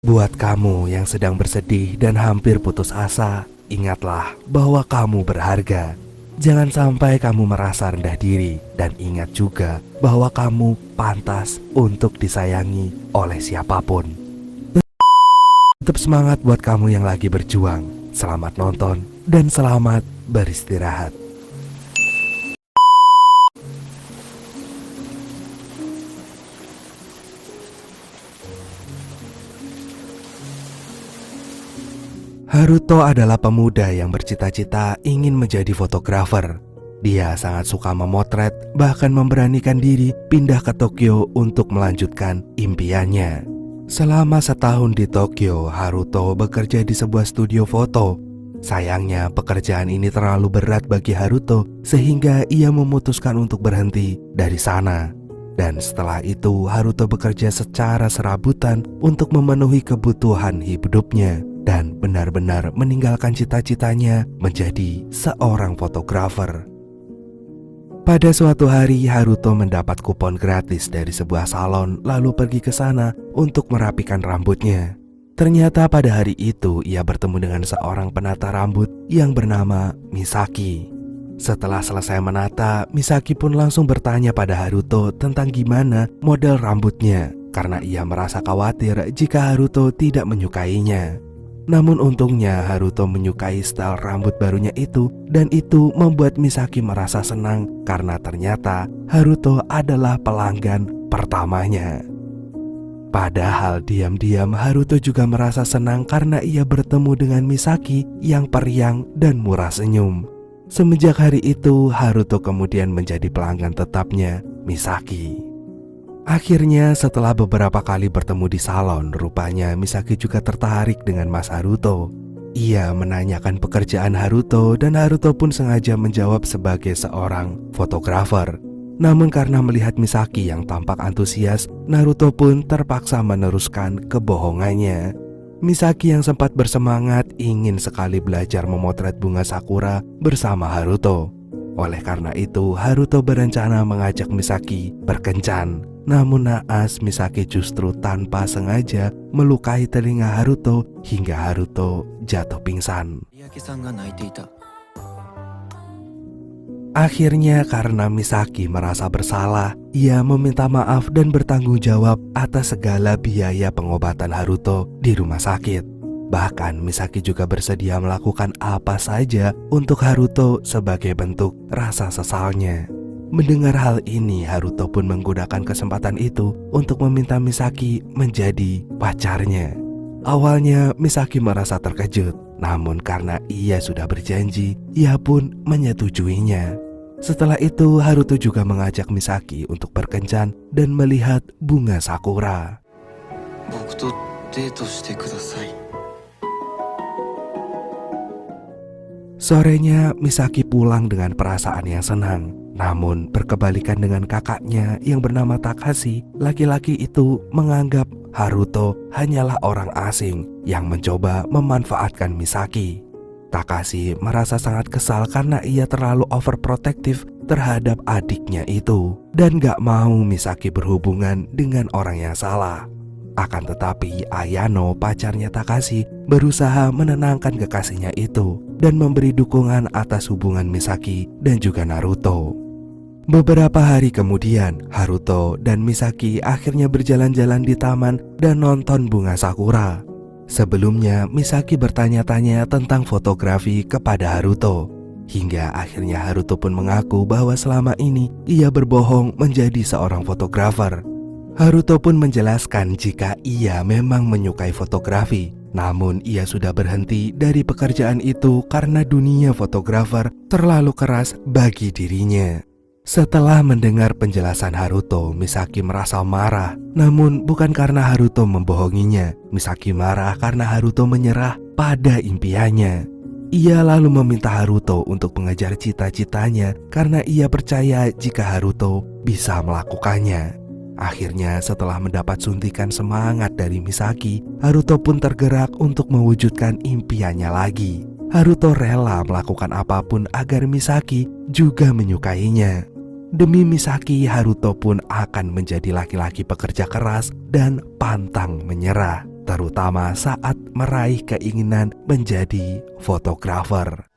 Buat kamu yang sedang bersedih dan hampir putus asa, ingatlah bahwa kamu berharga. Jangan sampai kamu merasa rendah diri, dan ingat juga bahwa kamu pantas untuk disayangi oleh siapapun. Tetap semangat buat kamu yang lagi berjuang. Selamat nonton dan selamat beristirahat. Haruto adalah pemuda yang bercita-cita ingin menjadi fotografer. Dia sangat suka memotret, bahkan memberanikan diri pindah ke Tokyo untuk melanjutkan impiannya. Selama setahun di Tokyo, Haruto bekerja di sebuah studio foto. Sayangnya, pekerjaan ini terlalu berat bagi Haruto sehingga ia memutuskan untuk berhenti dari sana. Dan setelah itu, Haruto bekerja secara serabutan untuk memenuhi kebutuhan hidupnya dan benar-benar meninggalkan cita-citanya menjadi seorang fotografer. Pada suatu hari, Haruto mendapat kupon gratis dari sebuah salon lalu pergi ke sana untuk merapikan rambutnya. Ternyata pada hari itu ia bertemu dengan seorang penata rambut yang bernama Misaki. Setelah selesai menata, Misaki pun langsung bertanya pada Haruto tentang gimana model rambutnya karena ia merasa khawatir jika Haruto tidak menyukainya. Namun untungnya Haruto menyukai style rambut barunya itu, dan itu membuat Misaki merasa senang karena ternyata Haruto adalah pelanggan pertamanya. Padahal diam-diam Haruto juga merasa senang karena ia bertemu dengan Misaki yang periang dan murah senyum. Semenjak hari itu, Haruto kemudian menjadi pelanggan tetapnya Misaki. Akhirnya setelah beberapa kali bertemu di salon, rupanya Misaki juga tertarik dengan Mas Haruto. Ia menanyakan pekerjaan Haruto dan Haruto pun sengaja menjawab sebagai seorang fotografer. Namun karena melihat Misaki yang tampak antusias, Naruto pun terpaksa meneruskan kebohongannya. Misaki yang sempat bersemangat ingin sekali belajar memotret bunga sakura bersama Haruto. Oleh karena itu, Haruto berencana mengajak Misaki berkencan. Namun naas, Misaki justru tanpa sengaja melukai telinga Haruto hingga Haruto jatuh pingsan. Akhirnya karena Misaki merasa bersalah, ia meminta maaf dan bertanggung jawab atas segala biaya pengobatan Haruto di rumah sakit. Bahkan Misaki juga bersedia melakukan apa saja untuk Haruto sebagai bentuk rasa sesalnya. Mendengar hal ini, Haruto pun menggunakan kesempatan itu untuk meminta Misaki menjadi pacarnya. Awalnya Misaki merasa terkejut, namun karena ia sudah berjanji, ia pun menyetujuinya. Setelah itu, Haruto juga mengajak Misaki untuk berkencan dan melihat bunga sakura. Sorenya, Misaki pulang dengan perasaan yang senang. Namun berkebalikan dengan kakaknya yang bernama Takashi, laki-laki itu menganggap Haruto hanyalah orang asing yang mencoba memanfaatkan Misaki. Takashi merasa sangat kesal karena ia terlalu overprotective terhadap adiknya itu dan gak mau Misaki berhubungan dengan orang yang salah. Akan tetapi Ayano, pacarnya Takashi, berusaha menenangkan kekasihnya itu dan memberi dukungan atas hubungan Misaki dan juga Naruto. Beberapa hari kemudian, Haruto dan Misaki akhirnya berjalan-jalan di taman dan nonton bunga sakura. Sebelumnya, Misaki bertanya-tanya tentang fotografi kepada Haruto. Hingga akhirnya Haruto pun mengaku bahwa selama ini ia berbohong menjadi seorang fotografer. Haruto pun menjelaskan jika ia memang menyukai fotografi, namun ia sudah berhenti dari pekerjaan itu karena dunia fotografer terlalu keras bagi dirinya. Setelah mendengar penjelasan Haruto, Misaki merasa marah. Namun bukan karena Haruto membohonginya. Misaki marah karena Haruto menyerah pada impiannya. Ia lalu meminta Haruto untuk mengejar cita-citanya karena ia percaya jika Haruto bisa melakukannya. Akhirnya setelah mendapat suntikan semangat dari Misaki, Haruto pun tergerak untuk mewujudkan impiannya lagi. Haruto rela melakukan apapun agar Misaki juga menyukainya. Demi Misaki, Haruto pun akan menjadi laki-laki pekerja keras dan pantang menyerah. terutama saat meraih keinginan menjadi fotografer.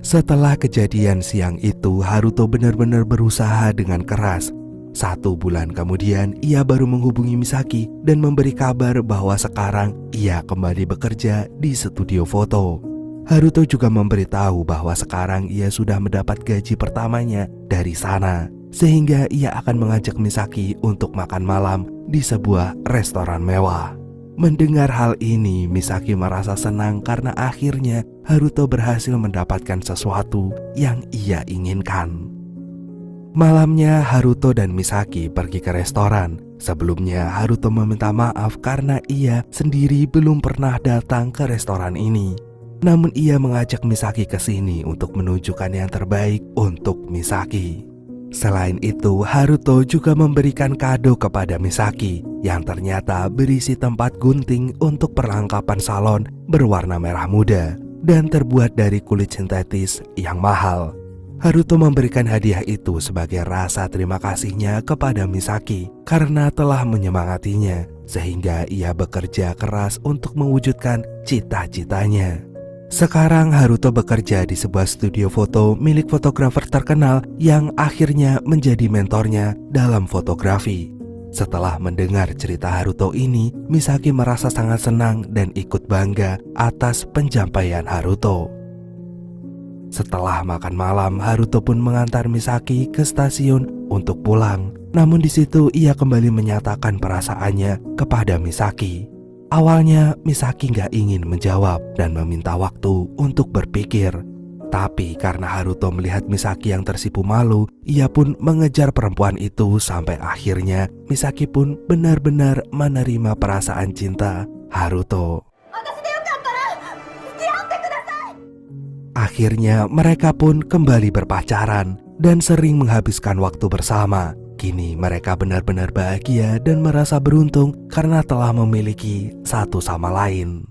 Setelah kejadian siang itu, Haruto benar-benar berusaha dengan keras. 1 bulan kemudian, ia baru menghubungi Misaki dan memberi kabar bahwa sekarang ia kembali bekerja di studio foto. Haruto juga memberitahu bahwa sekarang ia sudah mendapat gaji pertamanya dari sana, sehingga ia akan mengajak Misaki untuk makan malam di sebuah restoran mewah. Mendengar hal ini, Misaki merasa senang karena akhirnya Haruto berhasil mendapatkan sesuatu yang ia inginkan. Malamnya, Haruto dan Misaki pergi ke restoran. Sebelumnya, Haruto meminta maaf karena ia sendiri belum pernah datang ke restoran ini. Namun ia mengajak Misaki ke sini untuk menunjukkan yang terbaik untuk Misaki. Selain itu, Haruto juga memberikan kado kepada Misaki yang ternyata berisi tempat gunting untuk perlengkapan salon berwarna merah muda dan terbuat dari kulit sintetis yang mahal. Haruto memberikan hadiah itu sebagai rasa terima kasihnya kepada Misaki karena telah menyemangatinya sehingga ia bekerja keras untuk mewujudkan cita-citanya. Sekarang Haruto bekerja di sebuah studio foto milik fotografer terkenal yang akhirnya menjadi mentornya dalam fotografi. Setelah mendengar cerita Haruto ini, Misaki merasa sangat senang dan ikut bangga atas pencapaian Haruto. Setelah makan malam, Haruto pun mengantar Misaki ke stasiun untuk pulang. Namun di situ ia kembali menyatakan perasaannya kepada Misaki. Awalnya Misaki gak ingin menjawab dan meminta waktu untuk berpikir. Tapi karena Haruto melihat Misaki yang tersipu malu, ia pun mengejar perempuan itu sampai akhirnya Misaki pun benar-benar menerima perasaan cinta Haruto. Akhirnya mereka pun kembali berpacaran dan sering menghabiskan waktu bersama. Kini mereka benar-benar bahagia dan merasa beruntung karena telah memiliki satu sama lain.